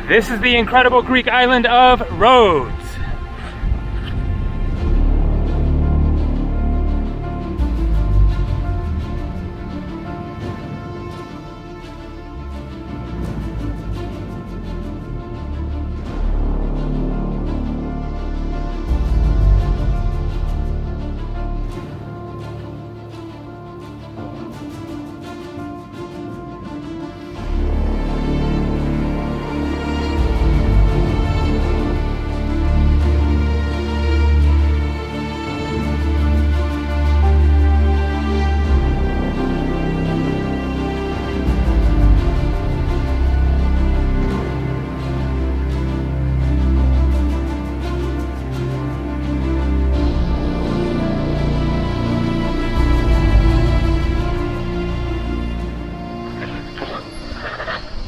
This is the incredible Greek island of Rhodes.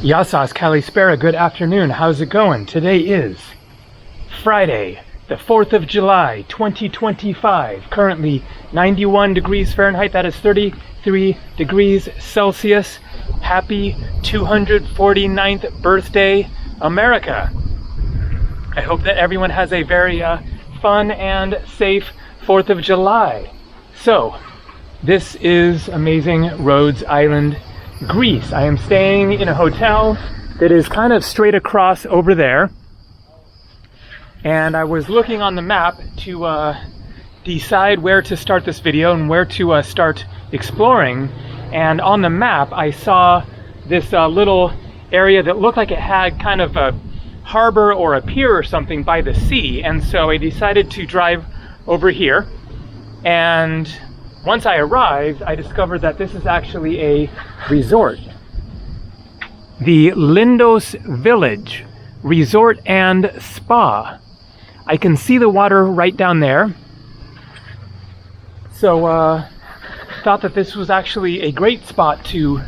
Yassas Kalispera, good afternoon. How's it going? Today is Friday, the 4th of July, 2025. Currently 91 degrees Fahrenheit, that is 33 degrees Celsius. Happy 249th birthday, America. I hope that everyone has a very fun and safe 4th of July. So, this is amazing Rhodes Island, Greece. I am staying in a hotel that is kind of straight across over there, and I was looking on the map to decide where to start this video and where to start exploring, and on the map I saw this little area that looked like it had kind of a harbor or a pier or something by the sea, and so I decided to drive over here. And once I arrived, I discovered that this is actually a resort. The Lindos Village Resort and Spa. I can see the water right down there. So, thought that this was actually a great spot to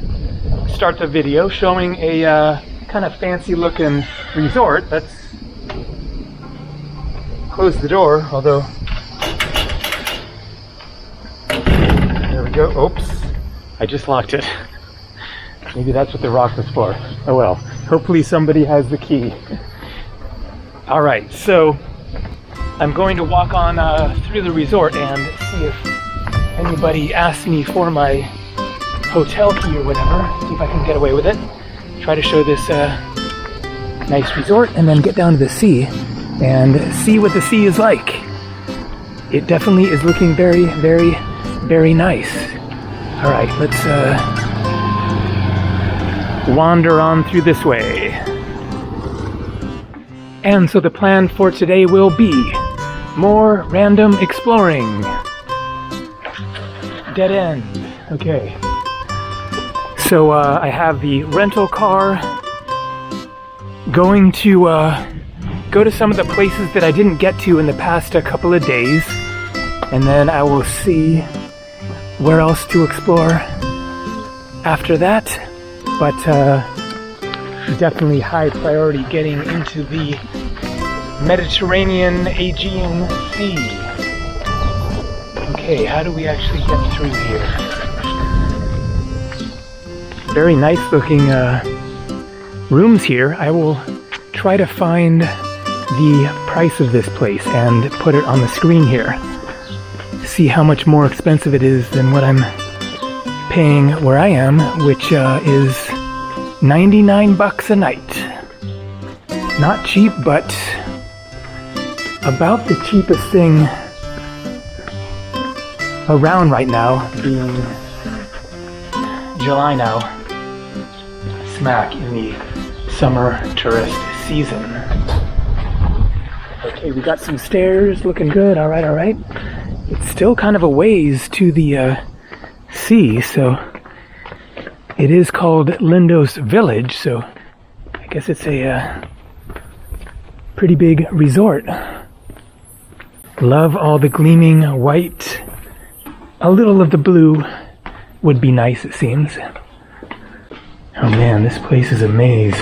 start the video, showing a kind of fancy looking resort. Let's close the door, although go. Oops, I just locked it. Maybe that's what the rock was for. Oh well, hopefully somebody has the key. All right, so I'm going to walk on through the resort and see if anybody asks me for my hotel key or whatever. See if I can get away with it. Try to show this nice resort and then get down to the sea and see what the sea is like. It definitely is looking very, very, very nice. All right, let's wander on through this way. And so the plan for today will be more random exploring. Dead end. Okay. So I have the rental car. Going to go to some of the places that I didn't get to in the past couple of days, and then I will see where else to explore after that. But definitely high priority getting into the Mediterranean Aegean Sea. Okay, how do we actually get through here? Very nice looking rooms here. I will try to find the price of this place and put it on the screen here. See how much more expensive it is than what I'm paying where I am, which is $99 a night. Not cheap, but about the cheapest thing around right now, being July now, smack in the summer tourist season. Okay, we got some stairs, looking good. All right, all right. It's still kind of a ways to the sea, so it is called Lindos Village, so I guess it's a pretty big resort. Love all the gleaming white. A little of the blue would be nice, it seems. Oh man, this place is a maze.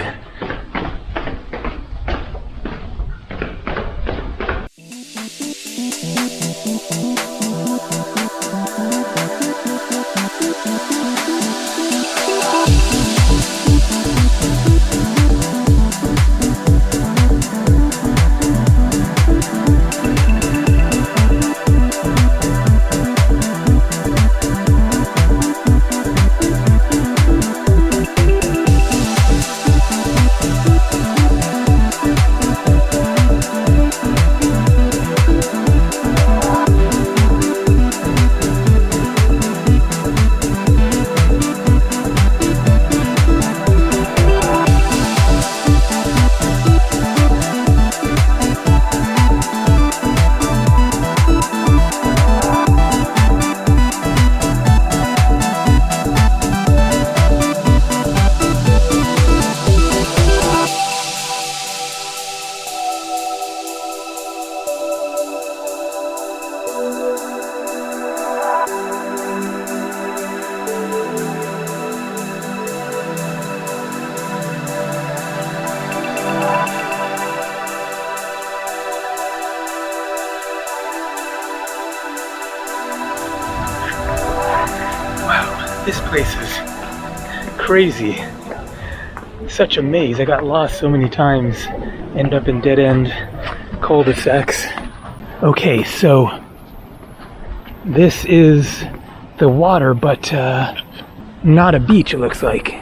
This place is crazy. Such a maze. I got lost so many times. Ended up in dead-end cul-de-sacs. Okay, so this is the water, but not a beach, it looks like.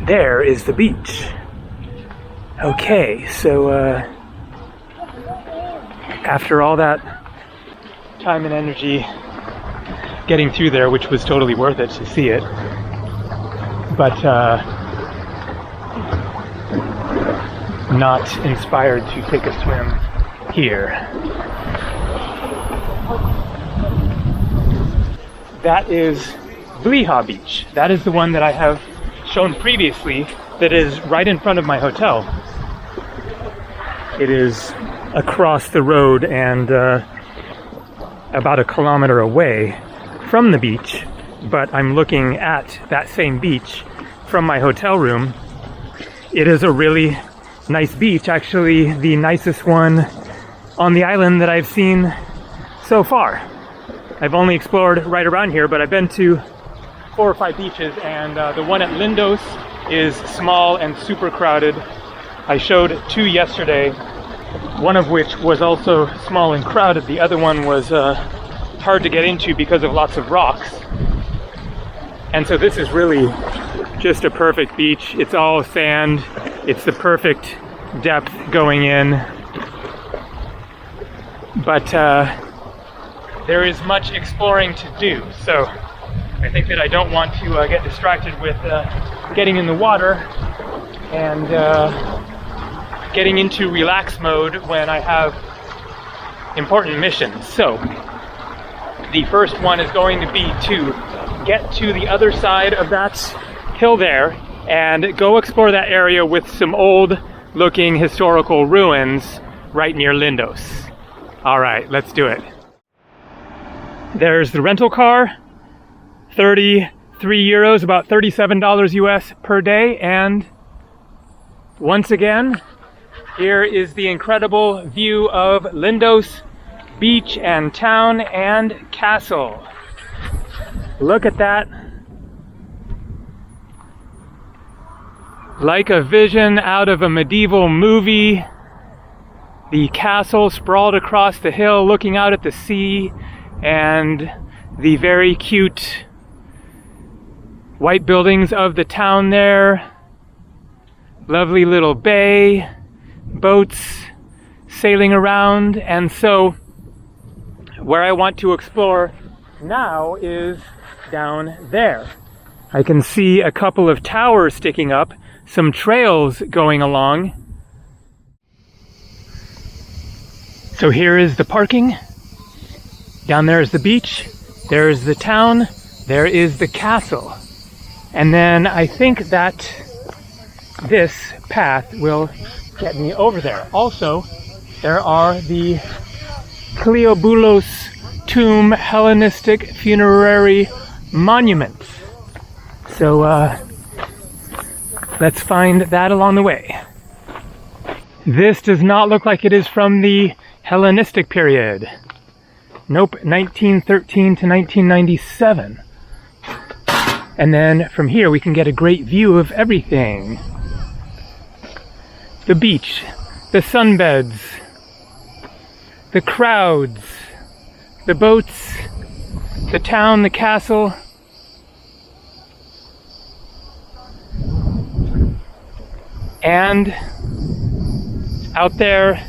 There is the beach. Okay, so after all that time and energy getting through there, which was totally worth it to see it, but not inspired to take a swim here. That is Bliha Beach. That is the one that I have shown previously, that is right in front of my hotel. It is across the road and about a kilometer away from the beach, but I'm looking at that same beach from my hotel room. It is a really nice beach, actually the nicest one on the island that I've seen so far. I've only explored right around here, but I've been to 4 or 5 beaches, and the one at Lindos is small and super crowded. I showed 2 yesterday, one of which was also small and crowded. The other one was hard to get into because of lots of rocks. And so this is really just a perfect beach. It's all sand. It's the perfect depth going in. But there is much exploring to do. So I think that I don't want to get distracted with getting in the water and getting into relax mode when I have important missions. So the first one is going to be to get to the other side of that hill there and go explore that area with some old looking historical ruins right near Lindos. All right, let's do it. There's the rental car, 33 euros, about $37 US per day. And once again, here is the incredible view of Lindos beach and town and castle. Look at that. Like a vision out of a medieval movie. The castle sprawled across the hill looking out at the sea, and the very cute white buildings of the town there. Lovely little bay, boats sailing around. And so where I want to explore now is down there. I can see a couple of towers sticking up, some trails going along. So here is the parking. Down there is the beach. There is the town. There is the castle. And then I think that this path will get me over there. Also, there are the Cleobulus tomb Hellenistic funerary monuments. So let's find that along the way. This does not look like it is from the Hellenistic period. Nope, 1913 to 1997. And then from here we can get a great view of everything. The beach, the sunbeds, the crowds, the boats, the town, the castle. And out there,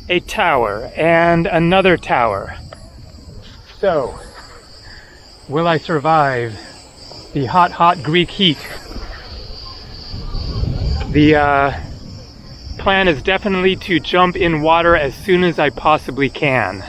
a tower and another tower. So, will I survive the hot, hot Greek heat? The plan is definitely to jump in water as soon as I possibly can.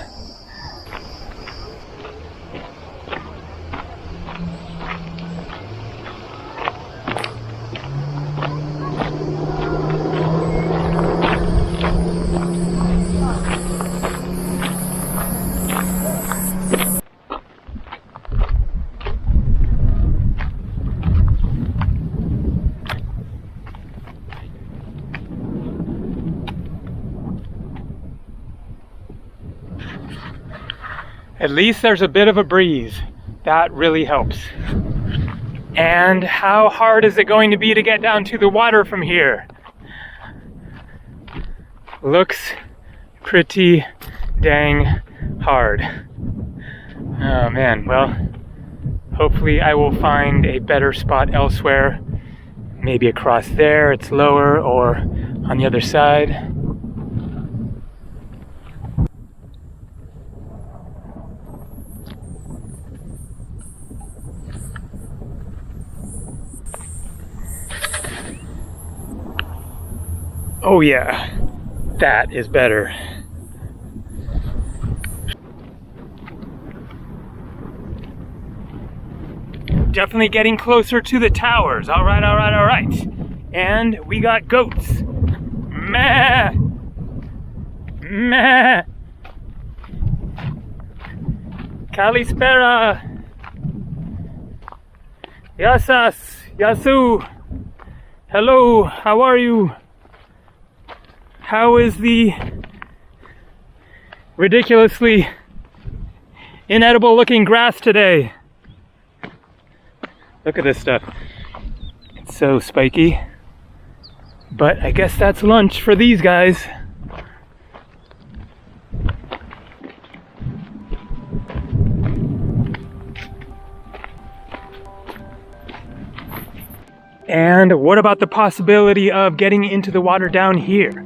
At least there's a bit of a breeze. That really helps. And how hard is it going to be to get down to the water from here? Looks pretty dang hard. Oh man, well, hopefully I will find a better spot elsewhere. Maybe across there, it's lower, or on the other side. Oh yeah, that is better. Definitely getting closer to the towers. All right, all right, all right. And we got goats. Meh. Meh. Kalispera. Yasas. Yasu. Hello, how are you? How is the ridiculously inedible looking grass today? Look at this stuff. It's so spiky. But I guess that's lunch for these guys. And what about the possibility of getting into the water down here?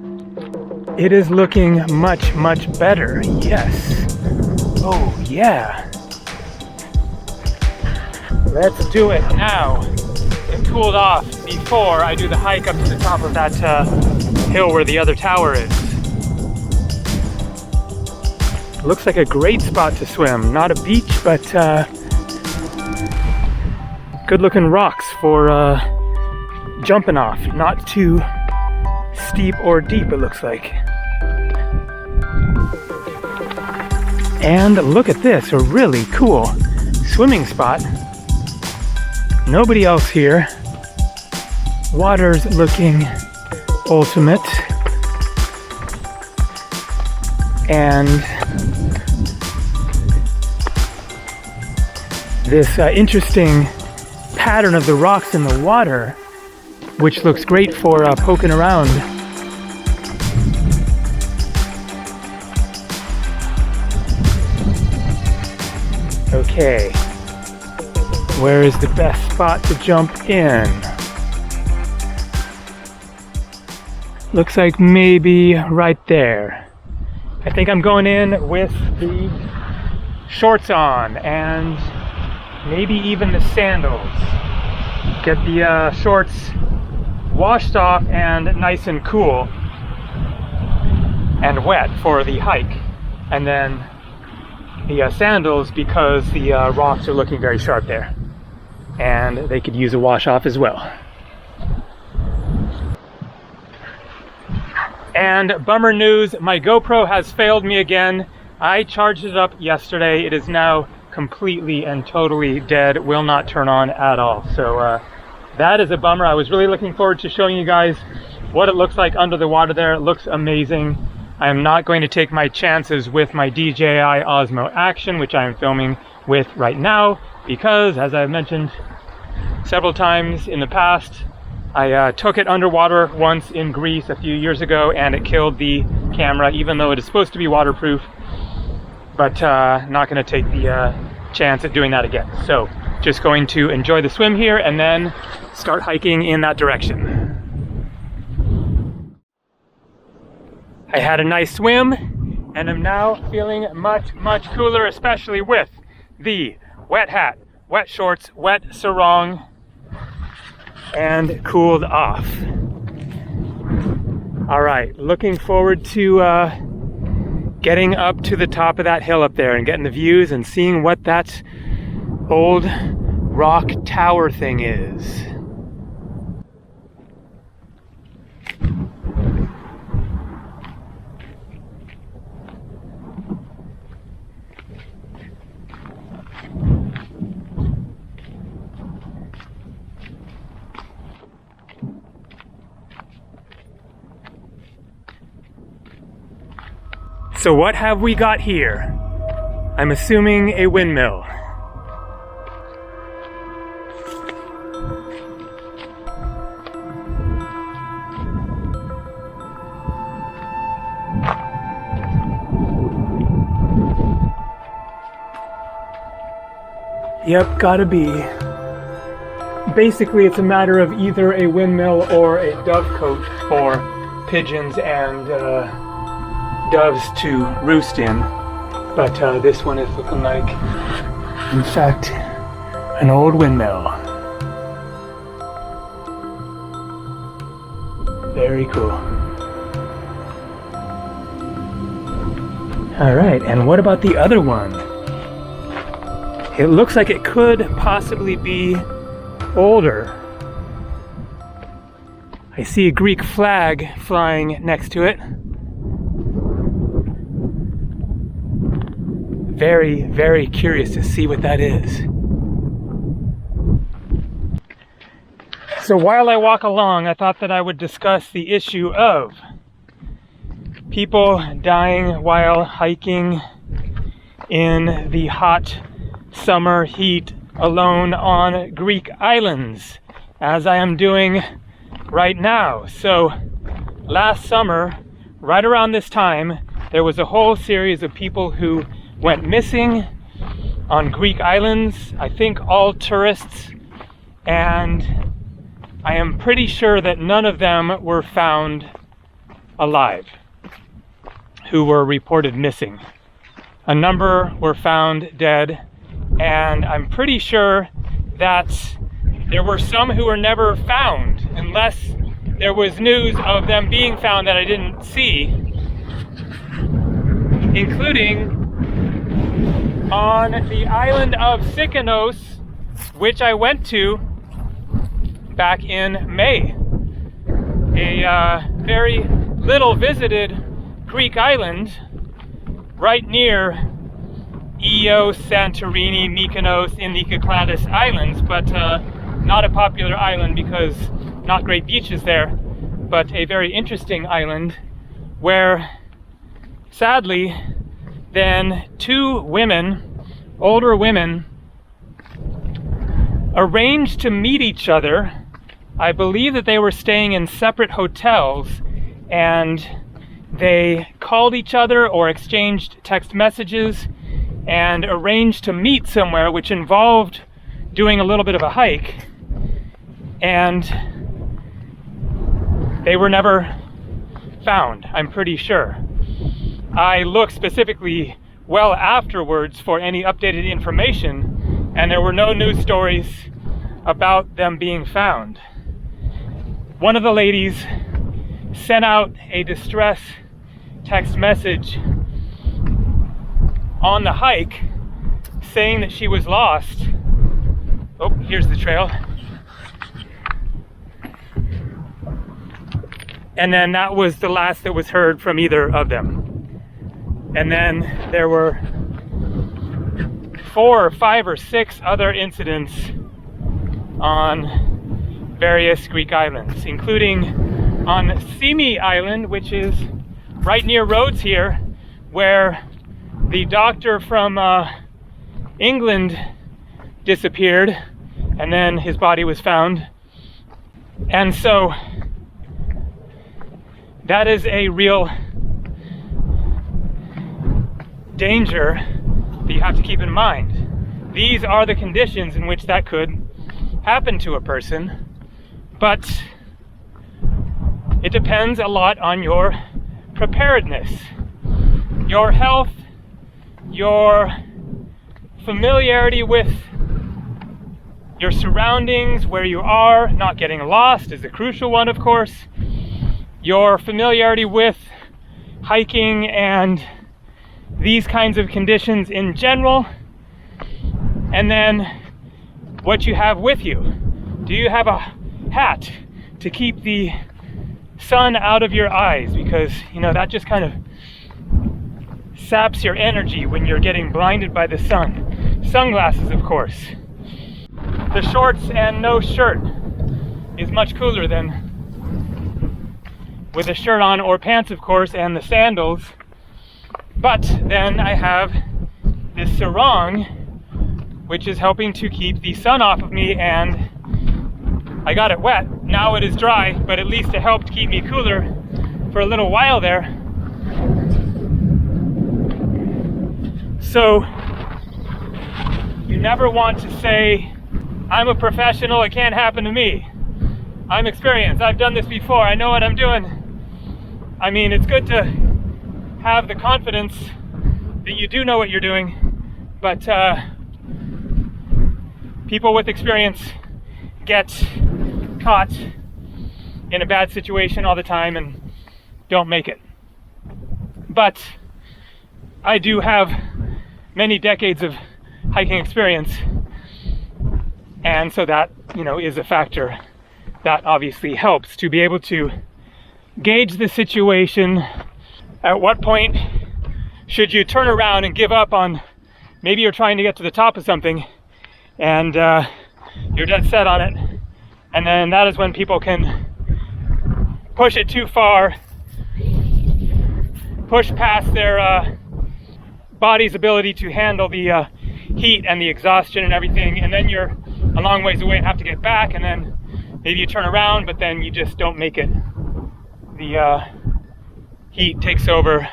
It is looking much, much better. Yes. Oh, yeah. Let's do it now. It cooled off before I do the hike up to the top of that hill where the other tower is. Looks like a great spot to swim. Not a beach, but good looking rocks for jumping off. Not too steep or deep, it looks like. And look at this, a really cool swimming spot. Nobody else here. Water's looking ultimate. And this interesting pattern of the rocks in the water, which looks great for poking around. Okay, where is the best spot to jump in? Looks like maybe right there. I think I'm going in with the shorts on and maybe even the sandals. Get the shorts washed off and nice and cool and wet for the hike, and then the sandals because the rocks are looking very sharp there and they could use a wash off as well. And bummer news, my GoPro has failed me again. I charged it up yesterday. It is now completely and totally dead, will not turn on at all. So that is a bummer. I was really looking forward to showing you guys what it looks like under the water there. It looks amazing. I am not going to take my chances with my DJI Osmo Action, which I am filming with right now, because as I've mentioned several times in the past, I took it underwater once in Greece a few years ago and it killed the camera, even though it is supposed to be waterproof, but not going to take the chance at doing that again. So just going to enjoy the swim here and then start hiking in that direction. I had a nice swim and I'm now feeling much, much cooler, especially with the wet hat, wet shorts, wet sarong, and cooled off. All right, looking forward to getting up to the top of that hill up there and getting the views and seeing what that old rock tower thing is. So what have we got here? I'm assuming a windmill. Yep, gotta be. Basically, it's a matter of either a windmill or a dovecote for pigeons and doves to roost in. But this one is looking like, in fact, an old windmill. Very cool. Alright, and what about the other one? It looks like it could possibly be older. I see a Greek flag flying next to it. Very, very curious to see what that is. So while I walk along, I thought that I would discuss the issue of people dying while hiking in the hot summer heat alone on Greek islands, as I am doing right now. So last summer, right around this time, there was a whole series of people who went missing on Greek islands, I think all tourists, and I am pretty sure that none of them were found alive who were reported missing. A number were found dead, and I'm pretty sure that there were some who were never found, unless there was news of them being found that I didn't see, including on the island of Sikanos, which I went to back in May. A very little visited Greek island right near Ios, Santorini, Mykonos, in the Kyklados Islands, but not a popular island because not great beaches there, but a very interesting island where, sadly, then two women, older women, arranged to meet each other. I believe that they were staying in separate hotels, and they called each other or exchanged text messages and arranged to meet somewhere, which involved doing a little bit of a hike, and they were never found, I'm pretty sure. I looked specifically well afterwards for any updated information, and there were no news stories about them being found. One of the ladies sent out a distress text message on the hike saying that she was lost. Oh, here's the trail. And then that was the last that was heard from either of them. And then there were 4 or 5 or 6 other incidents on various Greek islands, including on Simi Island, which is right near Rhodes here, where the doctor from England disappeared, and then his body was found. And so that is a real danger that you have to keep in mind. These are the conditions in which that could happen to a person, but it depends a lot on your preparedness, your health, your familiarity with your surroundings, where you are. Not getting lost is a crucial one, of course. Your familiarity with hiking and these kinds of conditions in general, and then what you have with you. Do you have a hat to keep the sun out of your eyes? Because, you know, that just kind of saps your energy when you're getting blinded by the sun. Sunglasses, of course. The shorts and no shirt is much cooler than with a shirt on, or pants, of course, and the sandals. But then I have this sarong, which is helping to keep the sun off of me, and I got it wet. Now it is dry, but at least it helped keep me cooler for a little while there. So You never want to say, I'm a professional, it can't happen to me. I'm experienced, I've done this before, I know what I'm doing. I mean, it's good to have the confidence that you do know what you're doing, but people with experience get caught in a bad situation all the time and don't make it. But I do have many decades of hiking experience, and so that, you know, is a factor that obviously helps to be able to gauge the situation. At what point should you turn around and give up on, maybe you're trying to get to the top of something and you're dead set on it, and then that is when people can push it too far, push past their body's ability to handle the heat and the exhaustion and everything, and then you're a long ways away and have to get back, and then maybe you turn around, but then you just don't make it. The heat takes over,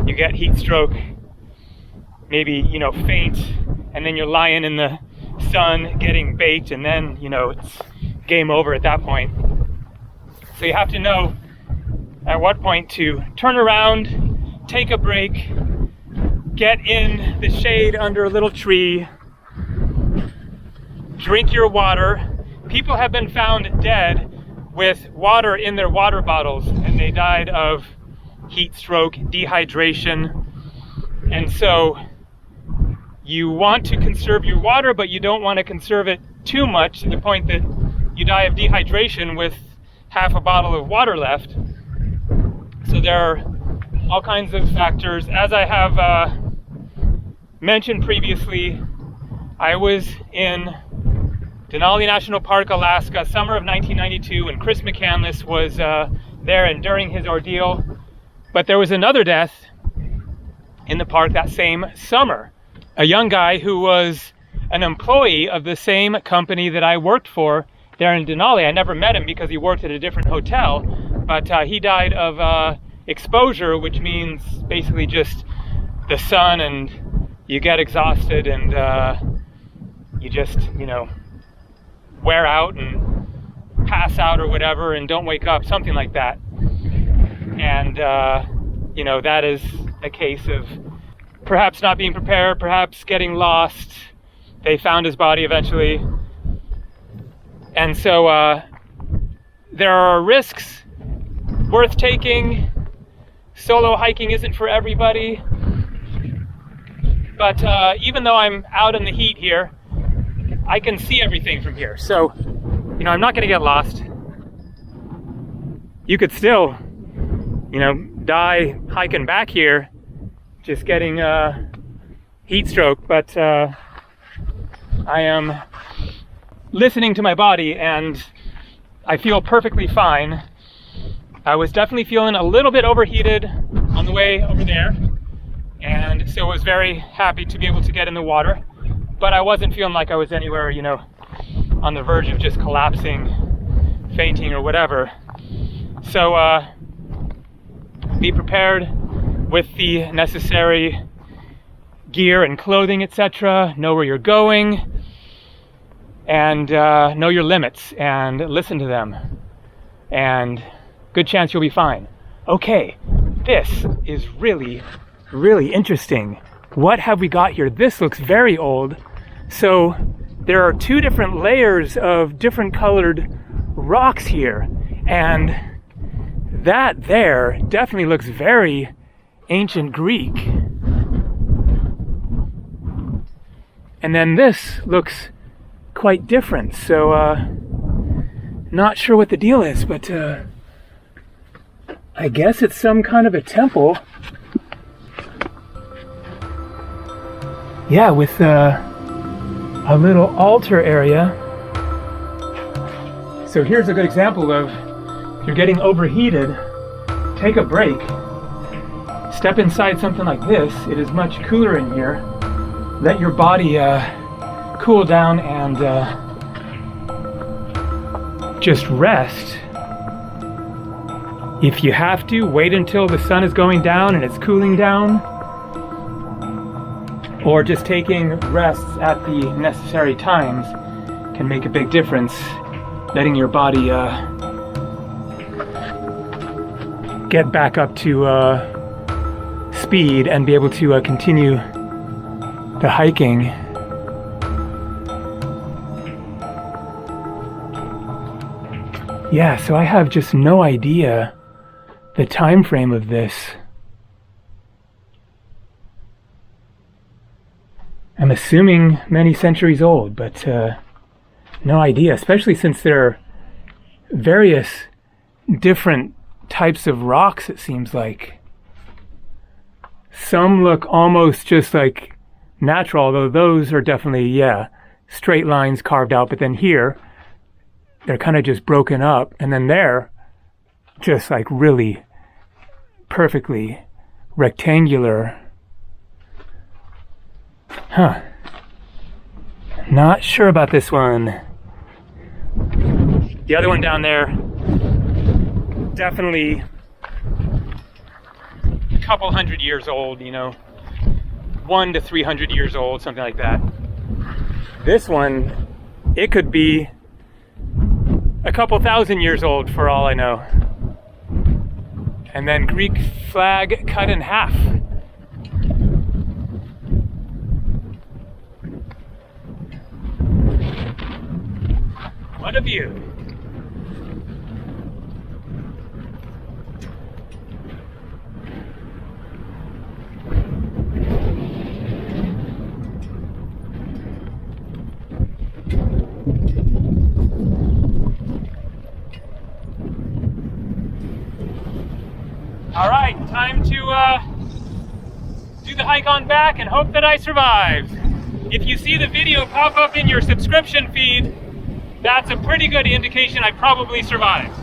you get heat stroke, maybe, you know, faint, and then you're lying in the sun getting baked, and then, you know, it's game over at that point. So you have to know at what point to turn around, take a break, get in the shade under a little tree, drink your water. People have been found dead with water in their water bottles, and they died of heat stroke, dehydration. And so you want to conserve your water, but you don't want to conserve it too much to the point that you die of dehydration with half a bottle of water left. So there are all kinds of factors. As I have mentioned previously, I was in Denali National Park, Alaska, summer of 1992, when Chris McCandless was there and during his ordeal. But there was another death in the park that same summer. A young guy who was an employee of the same company that I worked for there in Denali. I never met him because he worked at a different hotel, but he died of exposure, which means basically just the sun, and you get exhausted and you just, you know, wear out and pass out or whatever and don't wake up, something like that. And you know, that is a case of perhaps not being prepared, perhaps getting lost. They found his body eventually. And so there are risks worth taking. Solo hiking isn't for everybody. But even though I'm out in the heat here, I can see everything from here. So, you know, I'm not gonna get lost. You could still, you know, die hiking back here, just getting heat stroke, but I am listening to my body and I feel perfectly fine. I was definitely feeling a little bit overheated on the way over there, and so I was very happy to be able to get in the water, but I wasn't feeling like I was anywhere, you know, on the verge of just collapsing, fainting or whatever. So be prepared with the necessary gear and clothing, etc. Know where you're going, and know your limits and listen to them, and good chance you'll be fine. Okay, this is really, really interesting. What have we got here? This looks very old. So there are two different layers of different colored rocks here, and that there definitely looks very ancient Greek. And then this looks quite different, so not sure what the deal is, but I guess it's some kind of a temple. Yeah, with a little altar area. So here's a good example of, if you're getting overheated, take a break. Step inside something like this. It is much cooler in here. Let your body cool down and just rest. If you have to, wait until the sun is going down and it's cooling down. or just taking rests at the necessary times can make a big difference, letting your body get back up to speed and be able to continue the hiking. Yeah, so I have just no idea the time frame of this. I'm assuming many centuries old, but no idea, especially since there are various different types of rocks, it seems like. Some look almost just like natural, although those are definitely, yeah, straight lines carved out, but then here, they're kind of just broken up, and then there, just like really perfectly rectangular. Huh. Not sure about this one. The other one down there, definitely a couple hundred years old, you know, 100 to 300 years old, something like that. This one, it could be a couple thousand years old for all I know. And then Greek flag cut in half. What a view. All right, time to do the hike on back and hope that I survive. If you see the video pop up in your subscription feed, that's a pretty good indication I probably survived.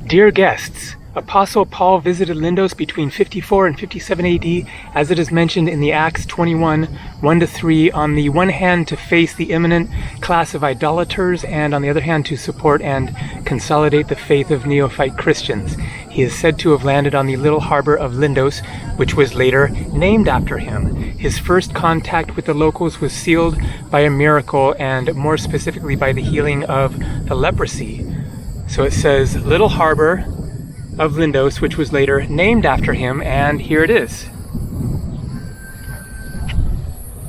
Dear guests, Apostle Paul visited Lindos between 54 and 57 AD, as it is mentioned in the Acts 21, 1-3, on the one hand to face the imminent class of idolaters, and on the other hand to support and consolidate the faith of neophyte Christians. He is said to have landed on the little harbor of Lindos, which was later named after him. His first contact with the locals was sealed by a miracle, and more specifically by the healing of the leprosy. So it says Little Harbor of Lindos, which was later named after him, and here it is.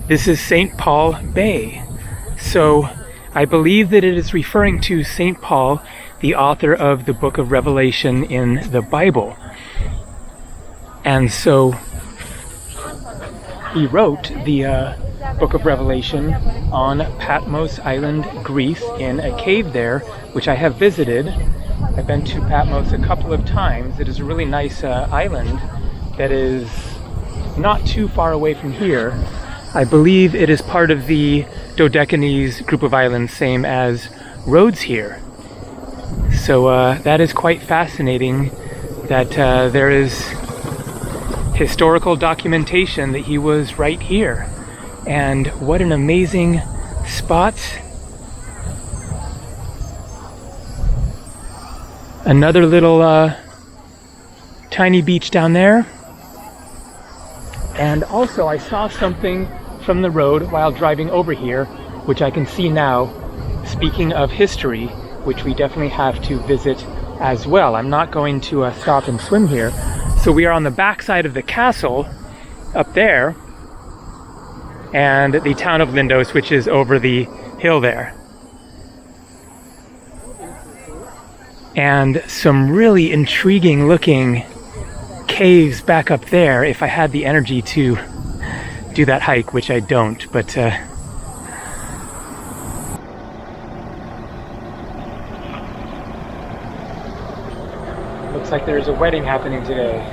This is St. Paul Bay. So I believe that it is referring to St. Paul, the author of the book of Revelation in the Bible. And so he wrote the book of Revelation on Patmos Island, Greece, in a cave there, which I have visited. I've been to Patmos a couple of times. It is a really nice island that is not too far away from here. I believe it is part of the Dodecanese group of islands, same as Rhodes here. So that is quite fascinating that there is historical documentation that he was right here. And what an amazing spot. Another little tiny beach down there. And also I saw something from the road while driving over here, which I can see now. Speaking of history, which we definitely have to visit as well. I'm not going to stop and swim here. So we are on the back side of the castle up there, and the town of Lindos, which is over the hill there. And some really intriguing looking caves back up there if I had the energy to do that hike, which I don't, but looks like there's a wedding happening today.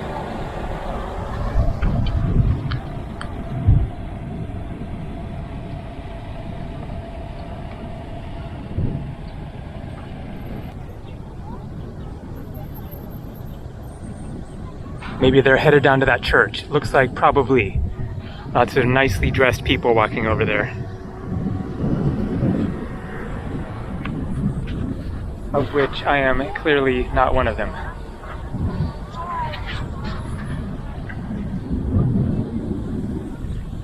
Maybe they're headed down to that church. Looks like probably. Lots of nicely dressed people walking over there. Of which I am clearly not one of them.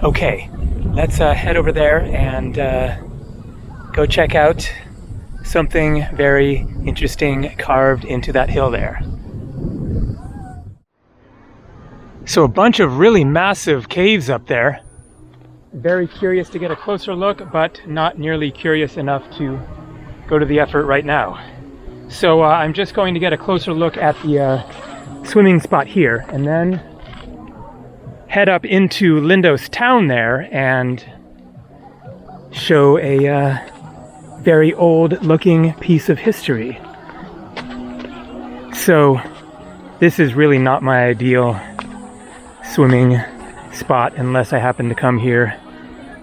Okay, let's head over there and go check out something very interesting carved into that hill there. So a bunch of really massive caves up there. Very curious to get a closer look, but not nearly curious enough to go to the effort right now. So I'm just going to get a closer look at the swimming spot here, and then head up into Lindos town there and show a very old looking piece of history. So this is really not my ideal swimming spot unless I happen to come here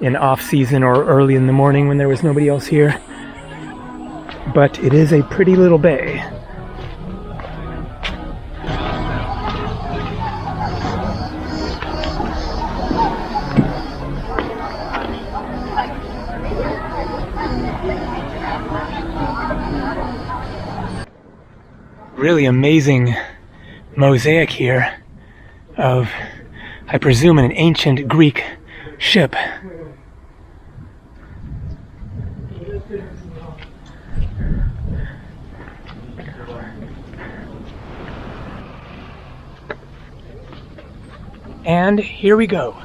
in off season or early in the morning when there was nobody else here. But it is a pretty little bay. Really amazing mosaic here of, I presume, an ancient Greek ship. And here we go.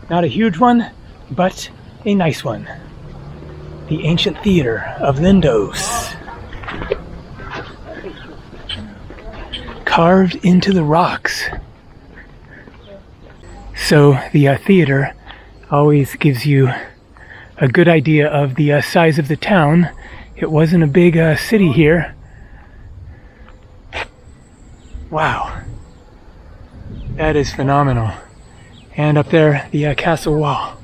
Not a huge one, but a nice one. The ancient theater of Lindos. Carved into the rocks. So the theater always gives you a good idea of the size of the town. It wasn't a big city here. Wow. That is phenomenal. And up there, the castle wall.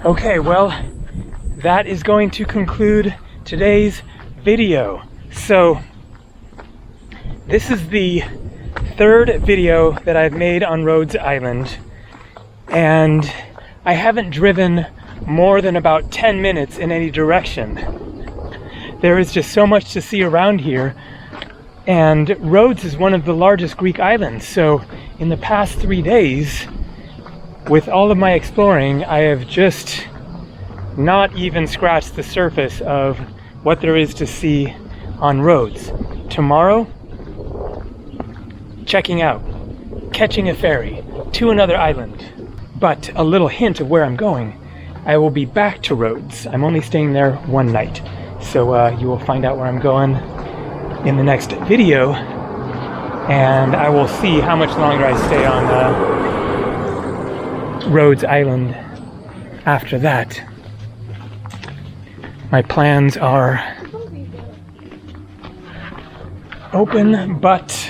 Okay, well, that is going to conclude today's video. So, this is the third video that I've made on Rhodes Island, and I haven't driven more than about 10 minutes in any direction. There is just so much to see around here, and Rhodes is one of the largest Greek islands, so in the past 3 days, with all of my exploring, I have just not even scratched the surface of what there is to see on Rhodes. Tomorrow, checking out, catching a ferry to another island. But a little hint of where I'm going, I will be back to Rhodes. I'm only staying there one night. So you will find out where I'm going in the next video, and I will see how much longer I stay on Rhodes Island after that. My plans are open, but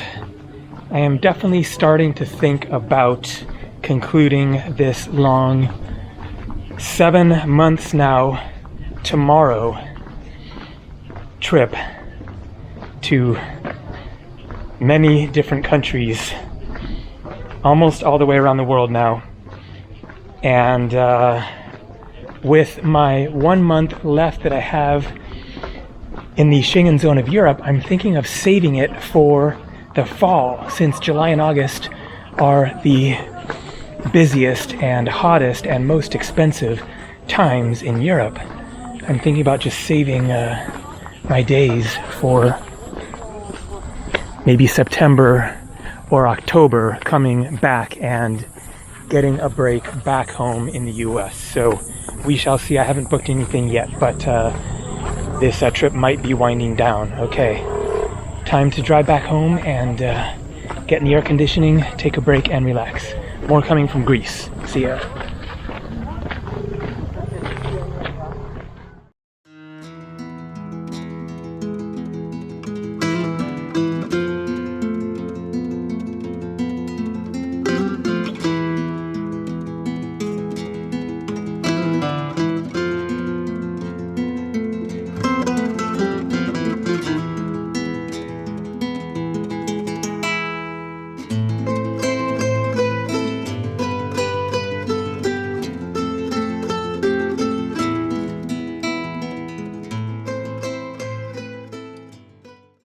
I am definitely starting to think about concluding this long 7 months now tomorrow trip to many different countries, almost all the way around the world now. And with my 1 month left that I have in the Schengen zone of Europe, I'm thinking of saving it for the fall, since July and August are the busiest and hottest and most expensive times in Europe. I'm thinking about just saving my days for maybe September or October, coming back and getting a break back home in the US. So we shall see. I haven't booked anything yet, but this trip might be winding down. Okay, time to drive back home and get in the air conditioning, take a break and relax. More coming from Greece. See ya.